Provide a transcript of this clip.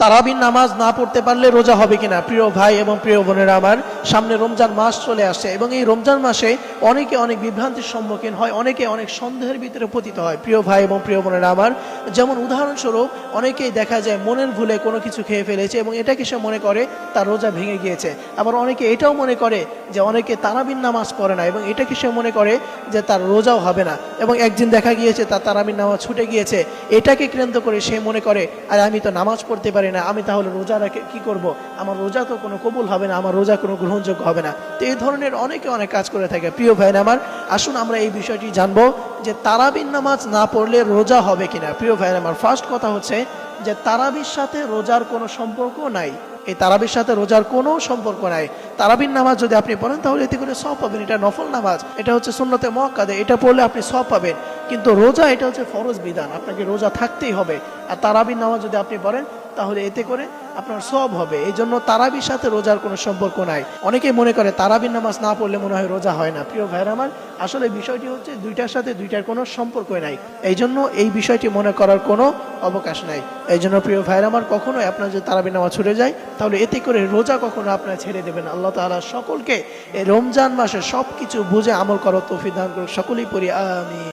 তারাবির নামাজ না পড়তে পারলে রোজা হবে কিনা? প্রিয় ভাই এবং প্রিয় বোনেরা আমার, সামনে রমজান মাস চলে আসছে এবং এই রমজান মাসে অনেকে অনেক বিভ্রান্তির সম্মুখীন হয়, অনেকে অনেক সন্দেহের ভিতরে পতিত হয়। প্রিয় ভাই এবং প্রিয় বোনেরা আমার, যেমন উদাহরণস্বরূপ অনেকেই দেখা যায় মনের ভুলে কোনো কিছু খেয়ে ফেলেছে এবং এটাকে সে মনে করে তার রোজা ভেঙে গিয়েছে। আবার অনেকে এটাও মনে করে যে অনেকে তারাবির নামাজ পড়ে না এবং এটাকে সে মনে করে যে তার রোজাও হবে না, এবং একদিন দেখা গিয়েছে তার তারাবির নামাজ ছুটে গিয়েছে। এটাকে কেন্দ্র করে সে মনে করে আর আমি তো নামাজ পড়তে পারি না, আমি তাহলে রোজা রেখে কি করব, আমার রোজা তো কোনো কবুল হবে না, আমার রোজা কোনো গ্রহণযোগ্য হবে না। তো এই ধরনের অনেকে অনেক কাজ করে থাকে। প্রিয় ভাই আমার, আসুন আমরা এই বিষয়টি জানবো যে তারাবির নামাজ না পড়লে রোজা হবে কিনা। প্রিয় ভাই আমার, ফার্স্ট কথা হচ্ছে যে তারাবির সাথে রোজার কোনো সম্পর্ক নাই। এই তারাবির সাথে রোজার কোনো সম্পর্ক নাই। তারাবির নামাজ যদি আপনি পড়েন তাহলে এতে করে সওয়াব পাবেন, এটা নফল নামাজ, এটা হচ্ছে সুন্নতে মুআক্কাদা, এটা পড়লে আপনি সওয়াব পাবেন। কিন্তু রোজা এটা হচ্ছে ফরজ বিধান, আপনাকে রোজা থাকতেই হবে। আর তারাবির নামাজ যদি আপনি পড়েন তাহলে এতে করে আপনার সওয়াব হবে। এই জন্য তারাবির সাথে রোজার কোনো সম্পর্ক নাই। অনেকেই মনে করে তারাবির নামাজ না পড়লে মনে হয় রোজা হয় না। প্রিয় ভাইরা আমার, আসলে বিষয়টি হচ্ছে দুইটার সাথে দুইটার কোনো সম্পর্কই নাই। এই জন্য এই বিষয়টি মনে করার কোনো অবকাশ নাই। এই জন্য প্রিয় ভাইরা আমার, কখনোই আপনার যদি তারাবির নামাজ ছুটে যায় তাহলে এতে করে রোজা কখনো আপনার ছেড়ে দেবেন। আল্লাহ তাআলা সকলকে এই রমজান মাসে সবকিছু বুঝে আমল করার তৌফিক দান করুন। সকলেই পড়ি আমিন।